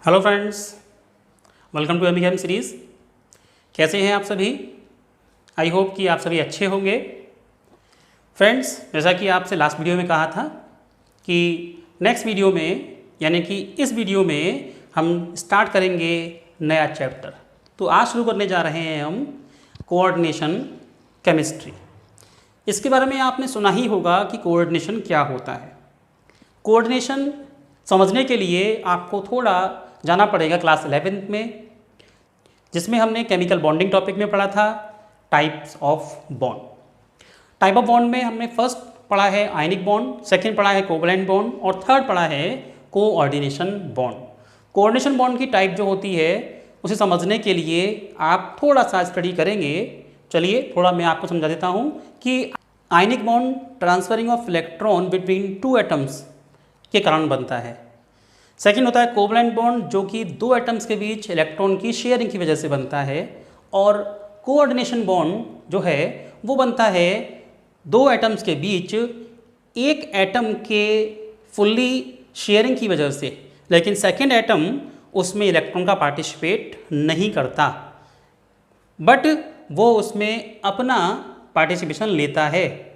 Hello friends, welcome to MEM series. कैसे हैं आप सभी? आई होप कि आप सभी अच्छे होंगे। फ्रेंड्स, जैसा कि आपसे लास्ट वीडियो में कहा था कि नेक्स्ट वीडियो में यानी कि इस वीडियो में हम स्टार्ट करेंगे नया चैप्टर। तो आज शुरू करने जा रहे हैं हम कोऑर्डिनेशन केमिस्ट्री। इसके बारे में आपने सुना ही होगा कि कोऑर्डिनेशन क्या होता है। कोऑर्डिनेशन समझने के लिए आपको थोड़ा जाना पड़ेगा क्लास 11th में, जिसमें हमने केमिकल बॉन्डिंग टॉपिक में पढ़ा था types of bond. Type of bond में हमने फर्स्ट पढ़ा है आयनिक बॉन्ड, सेकंड पढ़ा है कोवैलेंट बॉन्ड और थर्ड पढ़ा है कोऑर्डिनेशन बॉन्ड। कोऑर्डिनेशन बॉन्ड की टाइप जो होती है उसे समझने के लिए आप थोड़ा सा स्टडी करेंगे। चलिए थोड़ा मैं आपको समझा देता हूँ कि ionic bond transferring of electron between two atoms के कारण बनता है। सेकंड होता है कोवैलेंट बॉन्ड, जो कि दो एटम्स के बीच इलेक्ट्रॉन की शेयरिंग की वजह से बनता है। और कोऑर्डिनेशन बॉन्ड जो है वो बनता है दो एटम्स के बीच एक एटम के फुल्ली शेयरिंग की वजह से, लेकिन सेकंड एटम उसमें इलेक्ट्रॉन का पार्टिसिपेट नहीं करता, बट वो उसमें अपना पार्टिसिपेशन लेता है।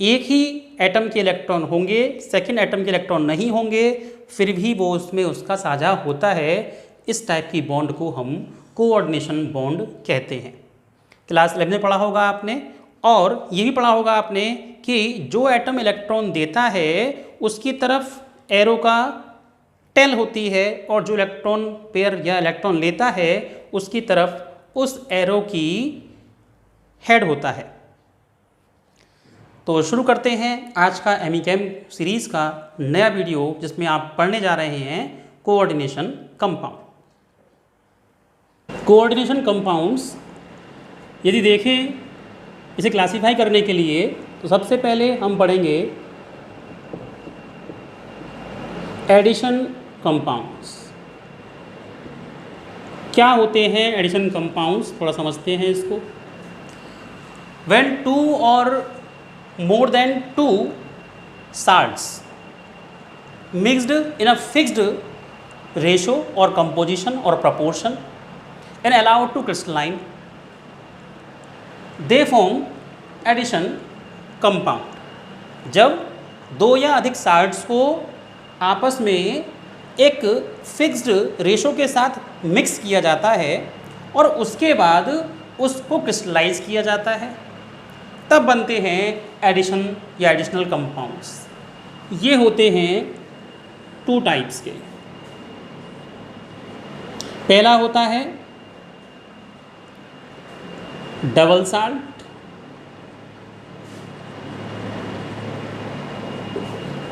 एक ही एटम के इलेक्ट्रॉन होंगे, सेकंड एटम के इलेक्ट्रॉन नहीं होंगे, फिर भी वो उसमें उसका साझा होता है। इस टाइप की बॉन्ड को हम कोऑर्डिनेशन बॉन्ड कहते हैं। क्लास 11 में पढ़ा होगा आपने, और ये भी पढ़ा होगा आपने कि जो एटम इलेक्ट्रॉन देता है उसकी तरफ एरो का टेल होती है, और जो इलेक्ट्रॉन पेयर या इलेक्ट्रॉन लेता है उसकी तरफ उस एरो की हेड होता है। तो शुरू करते हैं आज का एमईकेम सीरीज़ का नया वीडियो, जिसमें आप पढ़ने जा रहे हैं कोऑर्डिनेशन कंपाउंड। कोऑर्डिनेशन कंपाउंड्स यदि देखें इसे क्लासिफाई करने के लिए, तो सबसे पहले हम पढ़ेंगे एडिशन कंपाउंड्स। क्या होते हैं एडिशन कंपाउंड्स, थोड़ा समझते हैं इसको। व्हेन टू और more than two salts mixed in a fixed ratio or composition or proportion and allowed to crystalline, they form addition compound। जब दो या अधिक साल्ट्स को आपस में एक फिक्स्ड रेशो के साथ मिक्स किया जाता है और उसके बाद उसको क्रिस्टलाइज किया जाता है, तब बनते हैं एडिशन या एडिशनल कंपाउंड्स। ये होते हैं टू टाइप्स के। पहला होता है डबल साल्ट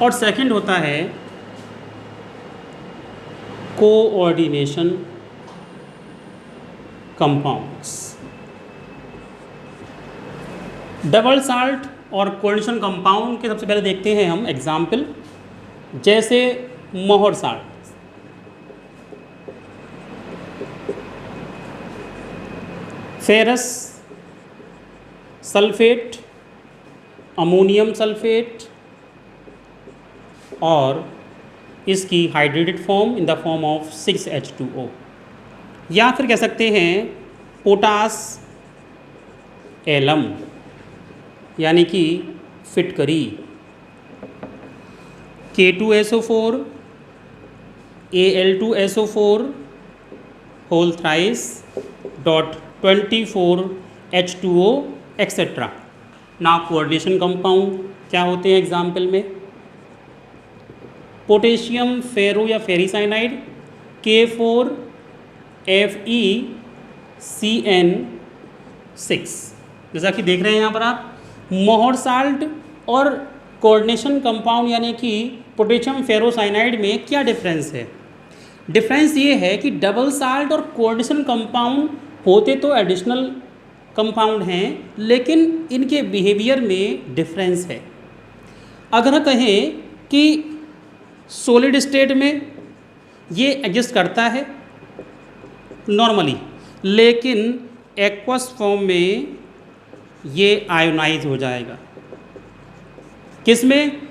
और सेकंड होता है कोऑर्डिनेशन कंपाउंड्स। डबल साल्ट और कोऑर्डिनेशन कंपाउंड के सबसे पहले देखते हैं हम एग्जाम्पल, जैसे मोहर salt. Ferrous sulphate, ammonium sulphate और इसकी hydrated form in the form of 6H2O, या फिर कह सकते हैं पोटास एलम यानी कि फिटकरी, K2SO4, Al2SO4 whole thrice .24H2O etcetera. ना कोऑर्डिनेशन कंपाउंड क्या होते हैं एग्जाम्पल में, पोटेशियम फेरो या फेरिसाइनाइड K4FeCN6, जैसा कि देख रहे हैं यहाँ पर आप। मोहर साल्ट और कोऑर्डिनेशन कंपाउंड यानी कि पोटेशियम फेरोसाइनाइड में क्या डिफरेंस है? डिफरेंस ये है कि डबल साल्ट और कोऑर्डिनेशन कंपाउंड होते तो एडिशनल कंपाउंड हैं, लेकिन इनके बिहेवियर में डिफरेंस है। अगर कहें कि सॉलिड स्टेट में ये एग्जिस्ट करता है नॉर्मली, लेकिन एक्वस फॉर्म में ये आयोनाइज हो जाएगा। किस में?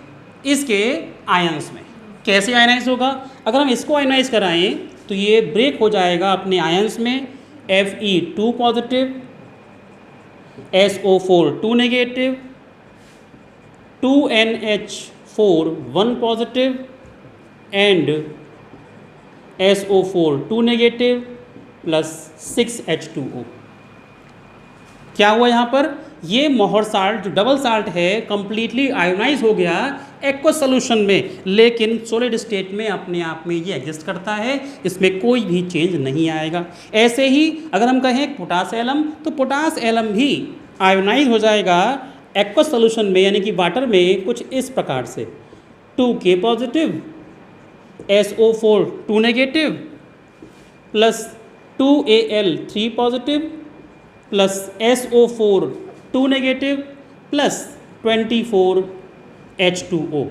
इसके आयंस में। कैसे आयनाइज होगा? अगर हम इसको आयनाइज कराएं तो ये ब्रेक हो जाएगा अपने आयंस में, Fe2 positive, SO4 2 negative, 2NH4 1 positive and SO4 2 negative plus 6H2O। क्या हुआ यहाँ पर, ये मोहर साल्ट जो डबल साल्ट है कंप्लीटली आयोनाइज हो गया एक्वस सोल्यूशन में, लेकिन सॉलिड स्टेट में अपने आप में ये एग्जिस्ट करता है, इसमें कोई भी चेंज नहीं आएगा। ऐसे ही अगर हम कहें पोटास एलम, तो पोटास एलम भी आयोनाइज हो जाएगा एक्वस सोल्यूशन में, यानी कि वाटर में कुछ इस प्रकार से 2K positive, SO4 2 negative plus 2Al3 positive plus SO4 2 negative plus 24H2O।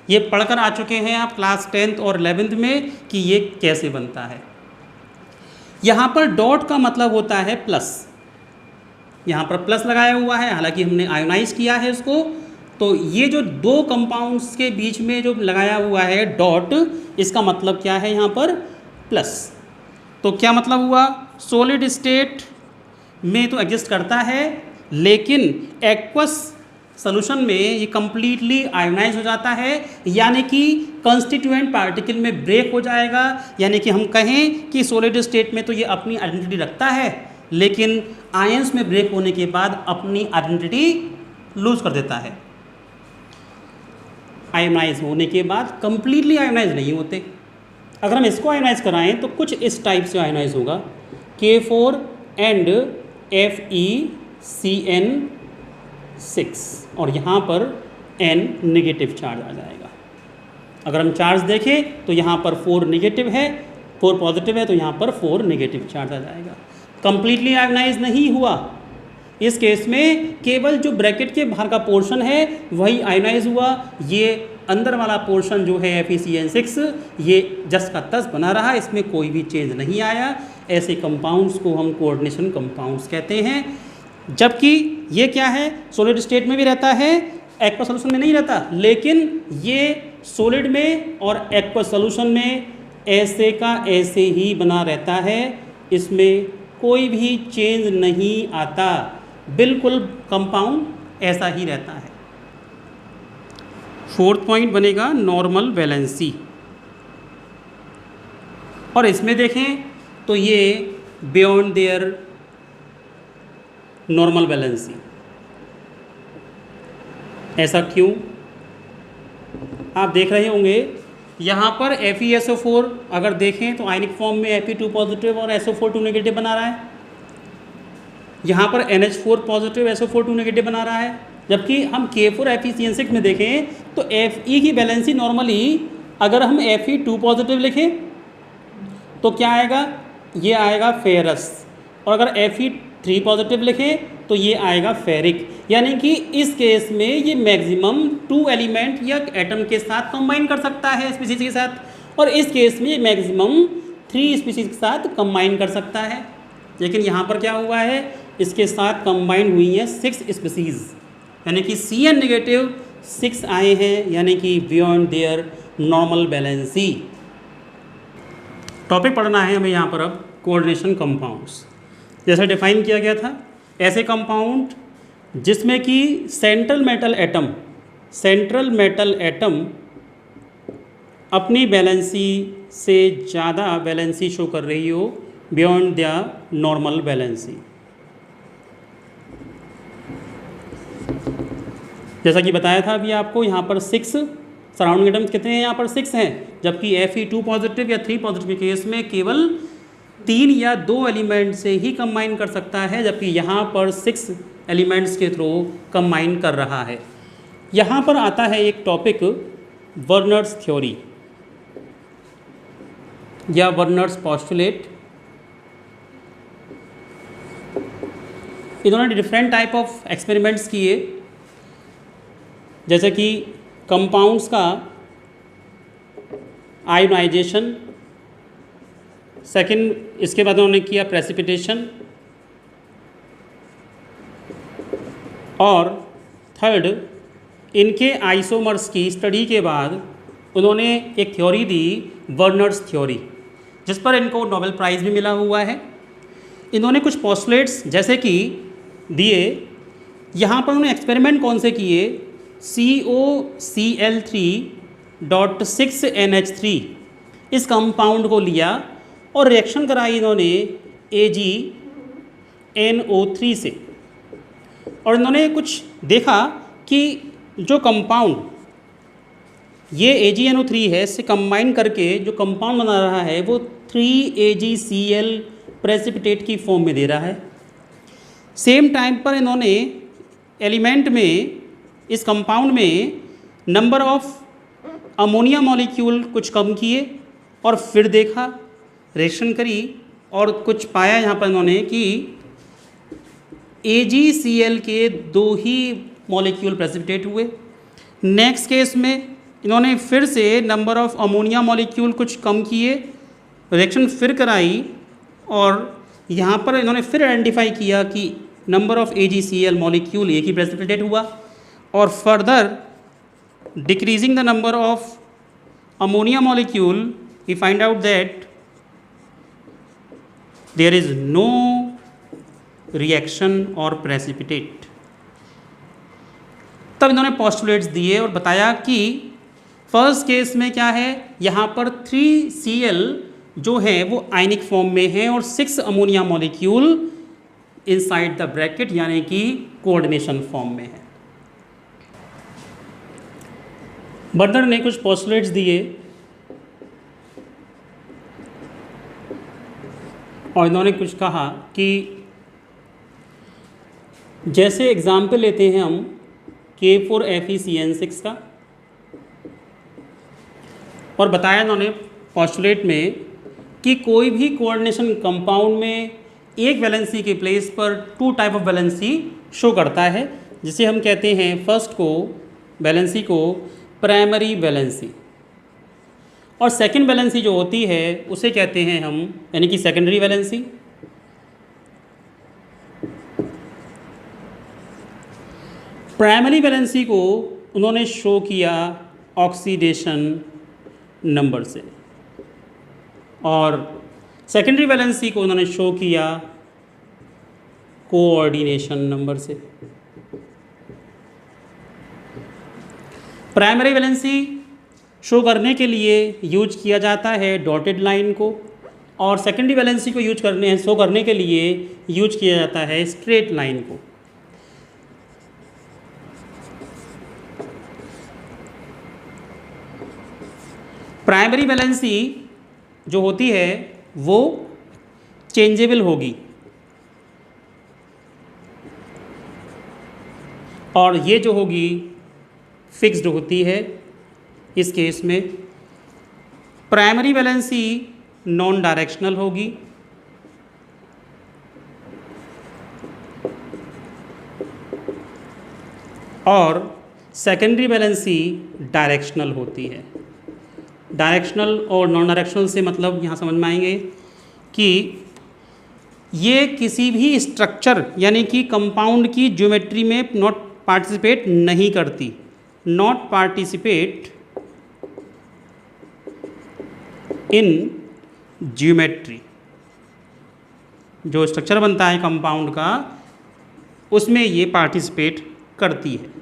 ये पढ़कर आ चुके हैं आप क्लास 10th और 11th में कि ये कैसे बनता है। यहाँ पर डॉट का मतलब होता है प्लस, यहाँ पर प्लस लगाया हुआ है, हालांकि हमने आयोनाइज किया है इसको। तो ये जो दो कंपाउंड्स के बीच में जो लगाया हुआ है डॉट, इसका मतलब क्या है यहाँ पर, प्लस। तो क्या मतलब हुआ, सॉलिड स्टेट में तो एग्जिस्ट करता है, लेकिन एक्वस सॉल्यूशन में ये कंप्लीटली आयोनाइज हो जाता है, यानी कि कंस्टिट्यूएंट पार्टिकल में ब्रेक हो जाएगा। यानी कि हम कहें कि सॉलिड स्टेट में तो ये अपनी आइडेंटिटी रखता है, लेकिन आयंस में ब्रेक होने के बाद अपनी आइडेंटिटी लूज कर देता है। आयोनाइज होने के बाद कंप्लीटली आयोनाइज नहीं होते। अगर हम इसको आयोनाइज कराएं तो कुछ इस टाइप से आयोनाइज होगा, K4 एंड FeCN6 और यहाँ पर N नेगेटिव चार्ज आ जाएगा। अगर हम चार्ज देखें तो यहाँ पर 4 नेगेटिव है, 4 पॉजिटिव है, तो यहाँ पर 4 नेगेटिव चार्ज आ जाएगा। कंप्लीटली आयोनाइज नहीं हुआ, इस केस में केवल जो ब्रैकेट के बाहर का पोर्शन है वही आयोनाइज हुआ। ये अंदर वाला पोर्शन जो है FeCN6 ये जस का तस बना रहा, इसमें कोई भी चेंज नहीं आया। ऐसे कंपाउंड्स को हम कोऑर्डिनेशन कंपाउंड्स कहते हैं। जबकि ये क्या है, सॉलिड स्टेट में भी रहता है, एक्वस सॉल्यूशन में नहीं रहता, लेकिन ये सॉलिड में और एक्वस सॉल्यूशन में ऐसे का ऐसे ही बना रहता है, इसमें कोई भी चेंज नहीं आता, बिल्कुल कंपाउंड ऐसा ही रहता है। फोर्थ पॉइंट बनेगा नॉर्मल वैलेंसी, और इसमें देखें तो ये बियॉन्ड देयर नॉर्मल वैलेंसी। ऐसा क्यों, आप देख रहे होंगे यहाँ पर FeSO4 अगर देखें तो आयनिक फॉर्म में Fe2 पॉजिटिव और SO4 2 नेगेटिव बना रहा है, यहाँ पर NH4 पॉजिटिव SO4 2 नेगेटिव बना रहा है। जबकि हम K4 FeCN6 में देखें तो Fe की वैलेंसी नॉर्मली अगर हम Fe2 पॉजिटिव लिखें तो क्या आएगा, ये आएगा फेरस, और अगर Fe3 पॉजिटिव लिखें तो ये आएगा फेरिक। यानी कि इस केस में ये मैक्सिमम 2 एलिमेंट या एटम के साथ कंबाइन कर सकता है स्पीसीज के साथ, और इस केस में ये मैक्सिमम 3 स्पीसीज के साथ कंबाइन कर सकता है। लेकिन यहाँ पर क्या हुआ है, इसके साथ कंबाइन हुई है 6 स्पीसीज, यानी कि Cn नेगेटिव 6 आए हैं, यानी कि beyond their normal valency. Topic पढ़ना है हमें यहाँ पर अब कोऑर्डिनेशन कंपाउंड्स। जैसा डिफाइन किया गया था, ऐसे कंपाउंड जिसमें कि सेंट्रल मेटल एटम अपनी वैलेंसी से ज़्यादा वैलेंसी शो कर रही हो बियॉन्ड द नॉर्मल वैलेंसी। जैसा कि बताया था अभी आपको, यहाँ पर 6 सराउंडिंग एटम्स कितने हैं, यहाँ पर 6 हैं, जबकि Fe2 पॉजिटिव या 3 पॉजिटिव के केस में केवल 3 या 2 एलिमेंट से ही कंबाइन कर सकता है, जबकि यहाँ पर 6 एलिमेंट्स के थ्रू कंबाइन कर रहा है। यहाँ पर आता है एक टॉपिक वर्नर्स थ्योरी या वर्नर्स पॉस्टुलेट। इन्होंने डिफरेंट टाइप ऑफ एक्सपेरिमेंट्स किए, जैसे कि कंपाउंड्स का आयोनाइजेशन, सेकंड इसके बाद उन्होंने किया प्रेसिपिटेशन, और थर्ड इनके आइसोमर्स की स्टडी के बाद उन्होंने एक थ्योरी दी, वर्नर्स थ्योरी, जिस पर इनको नोबेल प्राइज़ भी मिला हुआ है। इन्होंने कुछ पोस्टुलेट्स जैसे कि दिए, यहाँ पर उन्होंने एक्सपेरिमेंट कौन से किए, COCl3.6NH3 इस कंपाउंड को लिया और रिएक्शन कराई इन्होंने AgNO3 से, और इन्होंने कुछ देखा कि जो कंपाउंड ये AgNO3 है, इससे कंबाइन करके जो कंपाउंड बना रहा है वो 3AgCl प्रेसिपिटेट की फॉर्म में दे रहा है। सेम टाइम पर इन्होंने एलिमेंट में, इस कंपाउंड में नंबर ऑफ अमोनिया मॉलिक्यूल कुछ कम किए और फिर देखा, रिएक्शन करी और कुछ पाया यहाँ पर इन्होंने कि AgCl के 2 ही मॉलिक्यूल प्रेसिपिटेट हुए। नेक्स्ट केस में इन्होंने फिर से नंबर ऑफ अमोनिया मॉलिक्यूल कुछ कम किए, रिएक्शन फिर कराई और यहाँ पर इन्होंने फिर आइडेंटिफाई किया कि नंबर ऑफ AgCl मॉलिक्यूल एक ही प्रेसिपिटेट हुआ, और further decreasing the number of ammonia molecule we find out that there is no reaction और प्रेसिपिटेट। तब इन्होंने पोस्टुलेट्स दिए और बताया कि फर्स्ट केस में क्या है, यहाँ पर 3Cl जो है वो आयनिक फॉर्म में है और 6 ammonia molecule inside the bracket यानी कि कोऑर्डिनेशन फॉर्म में है। बर्नर ने कुछ पोस्टुलेट्स दिए और इन्होंने कुछ कहा कि जैसे एग्जाम्पल लेते हैं हम K4FeCN6 का, और बताया इन्होंने पोस्टुलेट में कि कोई भी कोऑर्डिनेशन कंपाउंड में एक वैलेंसी के प्लेस पर 2 टाइप ऑफ वैलेंसी शो करता है, जिसे हम कहते हैं फर्स्ट को वैलेंसी को प्राइमरी वैलेंसी, और सेकंड वैलेंसी जो होती है उसे कहते हैं हम यानी कि सेकेंडरी वैलेंसी। प्राइमरी वैलेंसी को उन्होंने शो किया ऑक्सीडेशन नंबर से, और सेकेंडरी वैलेंसी को उन्होंने शो किया कोऑर्डिनेशन नंबर से। प्राइमरी वैलेंसी शो करने के लिए यूज किया जाता है डॉटेड लाइन को, और सेकेंडरी वैलेंसी को शो करने के लिए यूज किया जाता है स्ट्रेट लाइन को। प्राइमरी वैलेंसी जो होती है वो चेंजेबल होगी, और ये जो होगी फिक्स्ड होती है। इस केस में प्राइमरी वैलेंसी नॉन डायरेक्शनल होगी, और सेकेंडरी वैलेंसी डायरेक्शनल होती है। डायरेक्शनल और नॉन डायरेक्शनल से मतलब यहाँ समझ में आएंगे कि ये किसी भी स्ट्रक्चर यानी कि कंपाउंड की ज्योमेट्री में नॉट पार्टिसिपेट नहीं करती, नॉट पार्टिसिपेट इन ज्योमेट्री। जो स्ट्रक्चर बनता है कंपाउंड का उसमें ये पार्टिसिपेट करती है।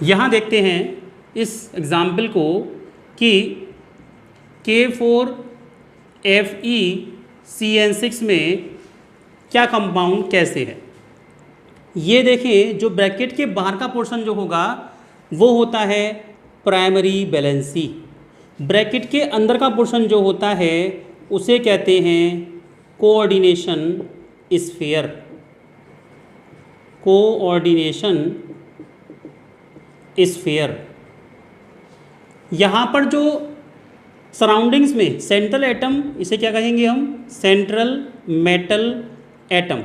यहाँ देखते हैं इस एग्ज़ाम्पल को कि K4FeCN6 में क्या कंपाउंड कैसे है। ये देखें, जो ब्रैकेट के बाहर का पोर्शन जो होगा वो होता है प्राइमरी वैलेंसी, ब्रैकेट के अंदर का पोर्शन जो होता है उसे कहते हैं कोऑर्डिनेशन स्फीयर। Coordination sphere. यहाँ पर जो सराउंडिंग्स में सेंट्रल एटम, इसे क्या कहेंगे हम, सेंट्रल मेटल एटम,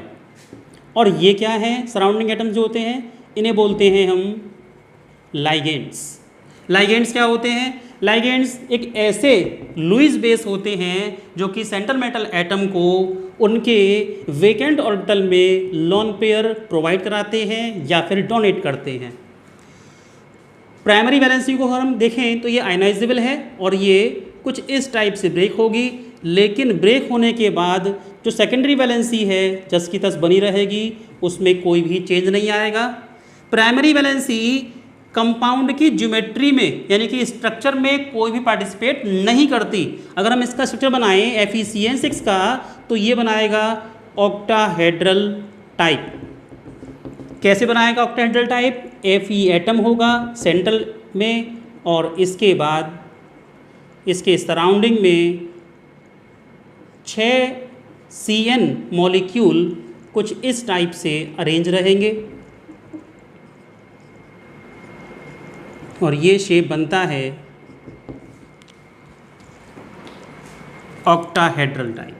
और ये क्या है, सराउंडिंग एटम जो होते हैं इन्हें बोलते हैं हम लाइगेंड्स। लाइगेंड्स क्या होते हैं, लाइगेंड्स एक ऐसे लुईस बेस होते हैं जो कि सेंट्रल मेटल एटम को उनके वेकेंट ऑर्बिटल में लोन पेयर प्रोवाइड कराते हैं या फिर डोनेट करते हैं। प्राइमरी वैलेंसी को हम देखें तो ये आयनाइजेबल है और ये कुछ इस टाइप से ब्रेक होगी, लेकिन ब्रेक होने के बाद जो सेकेंडरी वैलेंसी है जस की तस बनी रहेगी, उसमें कोई भी चेंज नहीं आएगा। प्राइमरी वैलेंसी कंपाउंड की ज्योमेट्री में यानी कि स्ट्रक्चर में कोई भी पार्टिसिपेट नहीं करती। अगर हम इसका स्ट्रक्चर बनाएं FeCN6 का तो ये बनाएगा ऑक्टाहेड्रल टाइप। कैसे बनाएगा ऑक्टाहेड्रल टाइप? Fe एटम होगा सेंट्रल में और इसके बाद इसके सराउंडिंग में 6 Cn मॉलिक्यूल कुछ इस टाइप से अरेंज रहेंगे और ये शेप बनता है ऑक्टाहेड्रल टाइप।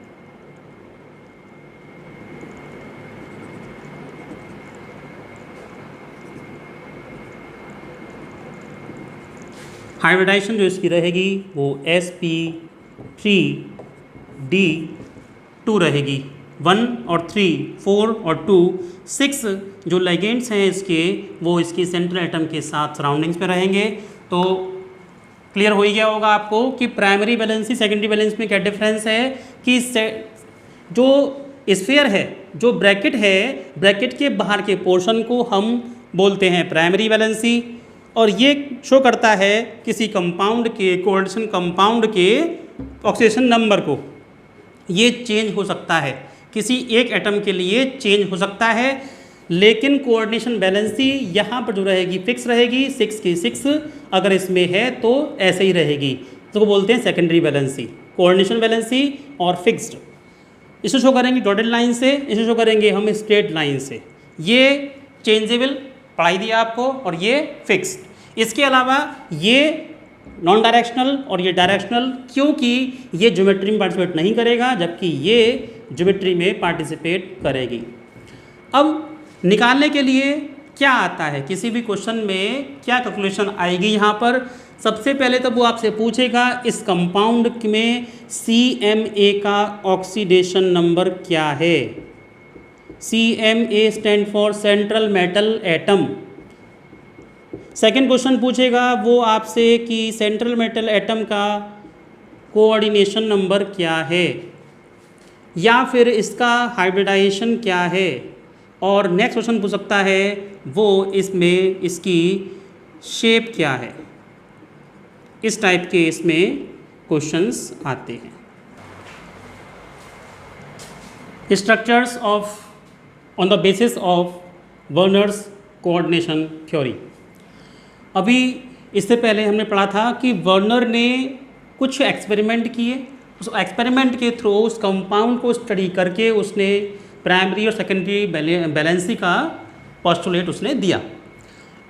हाइब्रिडाइजेशन जो इसकी रहेगी वो sp3d2 रहेगी। 1 और 3, 4 और 2, 6 जो लाइगेंड्स हैं इसके वो इसकी सेंट्रल एटम के साथ सराउंडिंग्स में रहेंगे। तो क्लियर हो ही गया होगा आपको कि प्राइमरी वैलेंसी सेकेंडरी वैलेंसी में क्या डिफरेंस है कि जो स्फीयर है, जो ब्रैकेट है, ब्रैकेट के बाहर के पोर्शन को हम बोलते हैं प्राइमरी वैलेंसी और ये शो करता है किसी कंपाउंड के कोऑर्डिनेशन कंपाउंड के ऑक्सीडेशन नंबर को। ये चेंज हो सकता है, किसी एक एटम के लिए चेंज हो सकता है, लेकिन कोऑर्डिनेशन वैलेंसी यहाँ पर जो रहेगी फिक्स रहेगी, 6 की 6 अगर इसमें है तो ऐसे ही रहेगी। तो बोलते हैं सेकेंडरी वैलेंसी। कोऑर्डिनेशन वैलेंसी और फिक्स्ड, इसे शो करेंगे डॉटेड लाइन से, इसे शो करेंगे हम स्ट्रेट लाइन से। ये चेंजेबल पढ़ाई दिया आपको और ये फिक्स्ड। इसके अलावा ये नॉन डायरेक्शनल और ये डायरेक्शनल, क्योंकि ये ज्योमेट्री में पार्टिसिपेट नहीं करेगा जबकि ये ज्योमेट्री में पार्टिसिपेट करेगी। अब निकालने के लिए क्या आता है, किसी भी क्वेश्चन में क्या कैलकुलेशन आएगी यहाँ पर? सबसे पहले तो वो आपसे पूछेगा इस कंपाउंड में CMa का ऑक्सीडेशन नंबर क्या है। CMa stand for central metal atom. Second question पूछेगा वो आपसे कि सेंट्रल मेटल एटम का कोऑर्डिनेशन नंबर क्या है या फिर इसका हाइब्रिडाइजेशन क्या है। और नेक्स्ट क्वेश्चन पूछ सकता है वो इसमें इसकी शेप क्या है। इस टाइप के इसमें क्वेश्चंस आते हैं। Structures of on the basis of Werner's coordination theory. अभी इससे पहले हमने पढ़ा था कि वर्नर ने कुछ एक्सपेरिमेंट किए, उस एक्सपेरिमेंट के थ्रू उस कंपाउंड को स्टडी करके उसने प्राइमरी और सेकेंडरी वैलेंसी का पोस्टुलेट उसने दिया।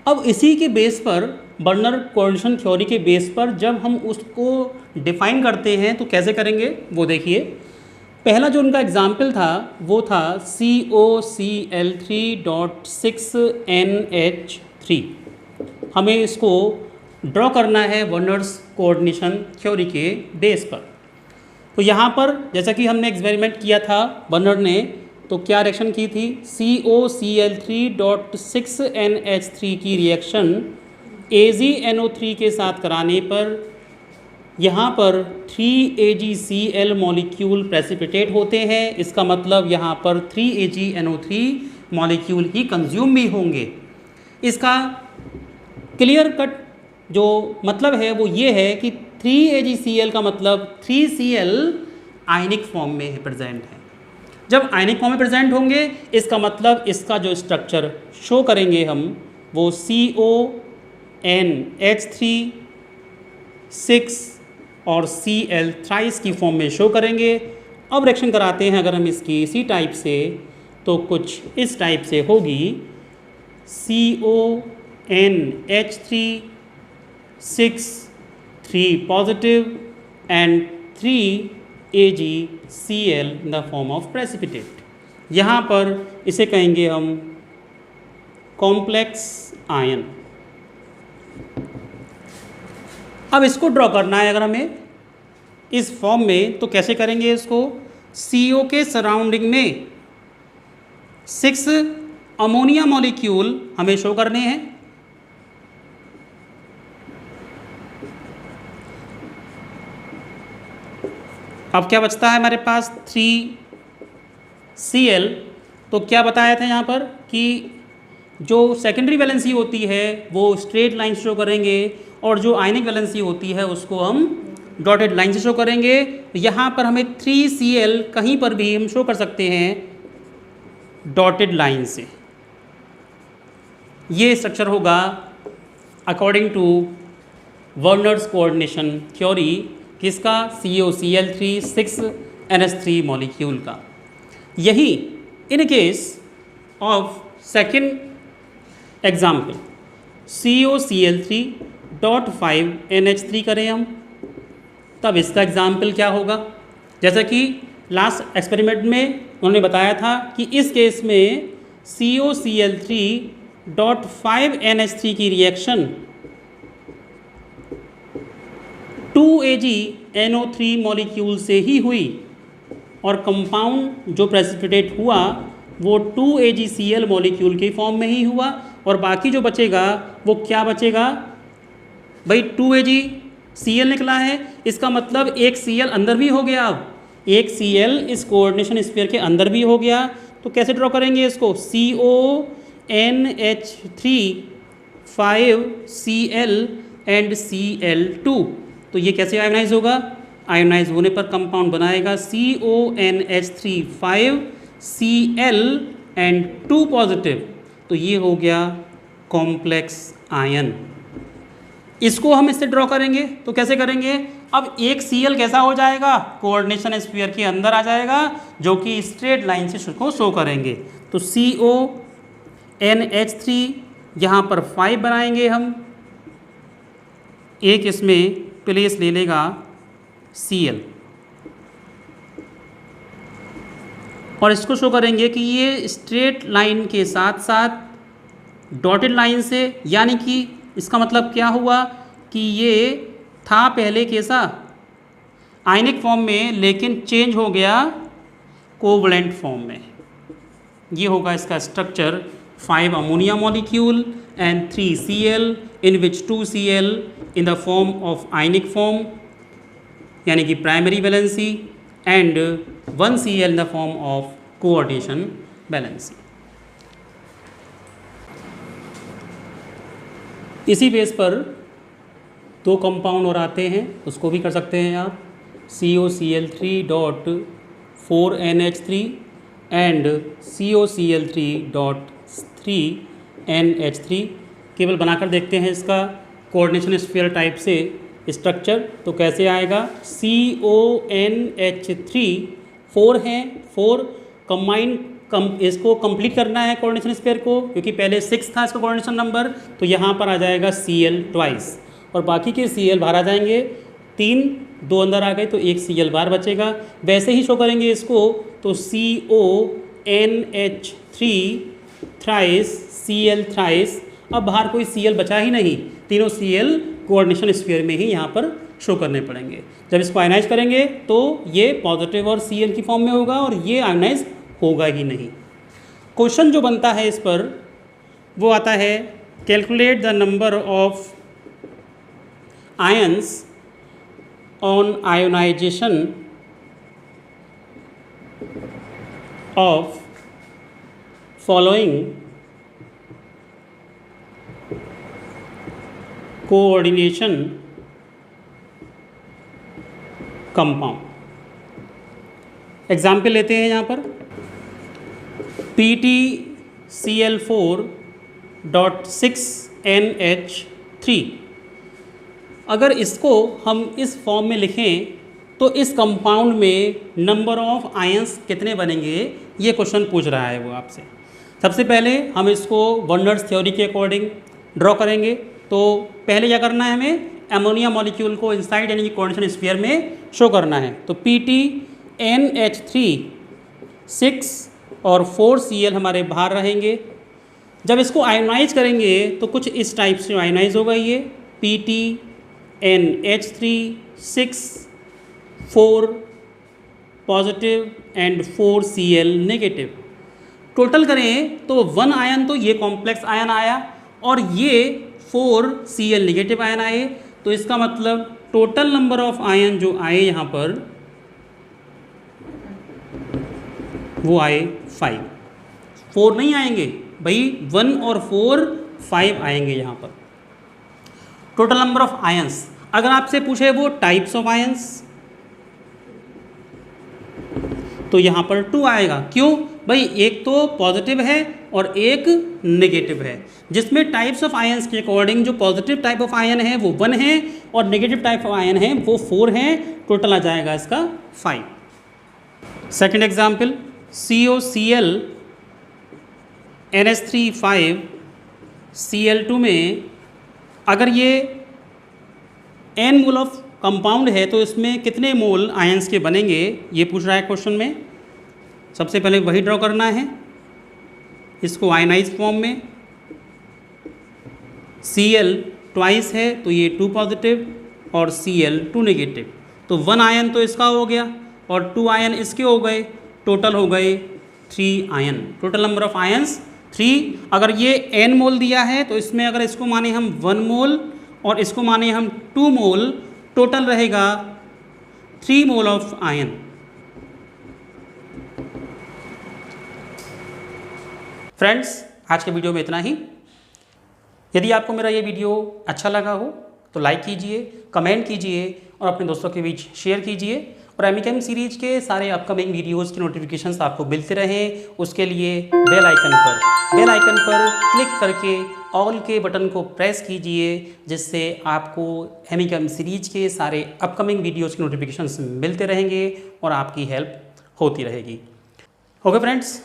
अब इसी के बेस पर वर्नर कोऑर्डिनेशन थ्योरी के बेस पर जब हम उसको डिफाइन करते हैं तो कैसे करेंगे वो देखिए। पहला जो उनका एग्जाम्पल था वो था COCl3.6NH3। हमें इसको ड्रॉ करना है वर्नर्स कोऑर्डिनेशन थ्योरी के बेस पर। तो यहाँ पर जैसा कि हमने एक्सपेरिमेंट किया था वर्नर ने, तो क्या रिएक्शन की थी? COCl3.6NH3 की रिएक्शन AgNO3 के साथ कराने पर यहाँ पर 3AgCl मॉलिक्यूल प्रेसिपिटेट होते हैं। इसका मतलब यहाँ पर 3AgNO3 मॉलिक्यूल ही कंज्यूम भी होंगे। इसका क्लियर कट जो मतलब है वो ये है कि 3AgCl का मतलब 3Cl आयनिक फॉर्म में प्रेजेंट है। जब आयनिक फॉर्म में प्रेजेंट होंगे इसका मतलब इसका जो स्ट्रक्चर शो करेंगे हम वो CONH3 6 और Cl थ्राइस की फॉर्म में शो करेंगे। अब रिएक्शन कराते हैं अगर हम इसकी इसी टाइप से तो कुछ इस टाइप से होगी। CONH3 6 3 positive and 3AgCl in the form of precipitate. यहाँ पर इसे कहेंगे हम कॉम्प्लेक्स आयन। अब इसको ड्रॉ करना है अगर हमें इस फॉर्म में, तो कैसे करेंगे इसको? CO के सराउंडिंग में 6 अमोनिया मॉलिक्यूल हमें शो करने हैं। अब क्या बचता है हमारे पास? 3Cl। तो क्या बताया था यहाँ पर कि जो सेकेंडरी वैलेंसी होती है वो स्ट्रेट लाइन शो करेंगे और जो आयनिक वैलेंसी होती है उसको हम डॉटेड लाइन से शो करेंगे। यहाँ पर हमें 3Cl कहीं पर भी हम शो कर सकते हैं डॉटेड लाइन से। ये स्ट्रक्चर होगा according to Werner's coordination theory, किसका? COCl3 6NH3 मॉलिक्यूल का। यही in case of second example COCl3.5NH3 करें हम, तब इसका एग्जाम्पल क्या होगा? जैसा कि लास्ट एक्सपेरिमेंट में उन्होंने बताया था कि इस केस में COCl3.5NH3 की रिएक्शन 2AgNO3 मॉलिक्यूल से ही हुई और कंपाउंड जो प्रेसिपिटेट हुआ वो 2AgCl मॉलिक्यूल के फॉर्म में ही हुआ, और बाकी जो बचेगा वो क्या बचेगा भाई? 2AgCl निकला है, इसका मतलब एक Cl अंदर भी हो गया। अब एक Cl इस कोऑर्डिनेशन स्फीयर के अंदर भी हो गया। तो कैसे ड्रॉ करेंगे इसको? CONH3 5Cl and Cl2। तो ये कैसे आयोनाइज होगा? आयोनाइज होने पर कंपाउंड बनाएगा CONH3 5Cl एंड 2 पॉजिटिव। तो ये हो गया कॉम्प्लेक्स आयन। इसको हम इससे ड्रॉ करेंगे, तो कैसे करेंगे? अब एक Cl कैसा हो जाएगा? कोऑर्डिनेशन स्फीयर के अंदर आ जाएगा, जो कि स्ट्रेट लाइन से उसको शो करेंगे। तो CONH3 यहाँ पर 5 बनाएंगे हम, एक इसमें प्लेस ले लेगा Cl, और इसको शो करेंगे कि ये स्ट्रेट लाइन के साथ साथ डॉटेड लाइन से, यानी कि इसका मतलब क्या हुआ कि ये था पहले कैसा? आयनिक फॉर्म में, लेकिन चेंज हो गया कोवलेंट फॉर्म में। ये होगा इसका structure 5 ammonia molecule and 3Cl in which 2Cl in the form of ionic form यानी कि primary valency and 1Cl in the form of coordination valency. इसी बेस पर 2 कंपाउंड और आते हैं, उसको भी कर सकते हैं आप। COCl3.4NH3 and COCl3.3NH3। केवल बनाकर देखते हैं इसका कोऑर्डिनेशन स्फीयर टाइप से स्ट्रक्चर। तो कैसे आएगा? CONH3 4 हैं, 4 कंबाइंड इसको कंप्लीट करना है कोऑर्डिनेशन स्फीयर को, क्योंकि पहले 6 था इसका कोऑर्डिनेशन नंबर। तो यहाँ पर आ जाएगा Cl ट्वाइस, और बाकी के Cl बाहर आ जाएंगे। 3 2 अंदर आ गए तो एक Cl बाहर बचेगा। वैसे ही शो करेंगे इसको, तो CONH3 थ्राइस Cl थ्राइस। अब बाहर कोई Cl बचा ही नहीं, तीनों Cl कोऑर्डिनेशन स्फीयर में ही यहाँ पर शो करने पड़ेंगे। जब इसको आयनाइज करेंगे तो ये पॉजिटिव और Cl की फॉर्म में होगा, और ये आयनाइज होगा ही नहीं। क्वेश्चन जो बनता है इस पर वो आता है, calculate the number of ions on ionization of following coordination compound. Example लेते हैं यहाँ पर PtCl4.6NH3। अगर इसको हम इस फॉर्म में लिखें तो इस कंपाउंड में नंबर ऑफ आयंस कितने बनेंगे, ये क्वेश्चन पूछ रहा है वो आपसे। सबसे पहले हम इसको वर्नर्स थ्योरी के अकॉर्डिंग ड्रॉ करेंगे। तो पहले क्या करना है, हमें अमोनिया मॉलिक्यूल को इनसाइड यानी कि कोऑर्डिनेशन स्फीयर में शो करना है। तो PtNH3 6 और 4Cl हमारे बाहर रहेंगे। जब इसको आयोनाइज करेंगे तो कुछ इस टाइप से आयोनाइज होगा ये NH3 6 4 positive and 4 Cl negative. Total करें तो 1 आयन तो ये कॉम्प्लेक्स आयन आया और ये 4 Cl नेगेटिव आयन आए, तो इसका मतलब टोटल नंबर ऑफ आयन जो आए यहाँ पर वो आए 5। 4 नहीं आएंगे भाई, 1 और 4 5 आएंगे यहाँ पर। टोटल नंबर ऑफ आयंस अगर आपसे पूछे वो टाइप्स ऑफ आयंस तो यहाँ पर 2 आएगा। क्यों भाई, एक तो पॉजिटिव है और एक नेगेटिव है, जिसमें टाइप्स ऑफ आयंस के अकॉर्डिंग जो पॉजिटिव टाइप ऑफ आयन है वो 1 है और नेगेटिव टाइप ऑफ आयन है वो 4 है। टोटल आ जाएगा इसका 5। Second example, COCl NH3 5 Cl2 में अगर ये n मोल ऑफ कंपाउंड है तो इसमें कितने मोल आयंस के बनेंगे, ये पूछ रहा है क्वेश्चन में। सबसे पहले वही ड्रॉ करना है इसको आयनाइज फॉर्म में। Cl ट्वाइस है तो ये 2 पॉजिटिव और Cl 2 नेगेटिव, तो 1 आयन तो इसका हो गया और 2 आयन इसके हो गए, टोटल हो गए 3 ion. Total number of ions 3। अगर ये n मोल दिया है तो इसमें अगर इसको माने हम 1 मोल और इसको माने हम 2 मोल, टोटल रहेगा 3 मोल ऑफ आयन। फ्रेंड्स, आज के वीडियो में इतना ही। यदि आपको मेरा ये वीडियो अच्छा लगा हो तो लाइक कीजिए, कमेंट कीजिए और अपने दोस्तों के बीच शेयर कीजिए। और एमिकेम सीरीज के सारे अपकमिंग वीडियोज़ की नोटिफिकेशंस आपको मिलते रहें, उसके लिए बेल आइकन पर क्लिक करके ऑल के बटन को प्रेस कीजिए, जिससे आपको एमिकेम सीरीज के सारे अपकमिंग वीडियोज़ की नोटिफिकेशंस मिलते रहेंगे और आपकी हेल्प होती रहेगी। ओके फ्रेंड्स,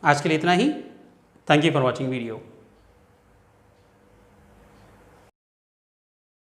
आज के लिए इतना ही। Thank you for watching video.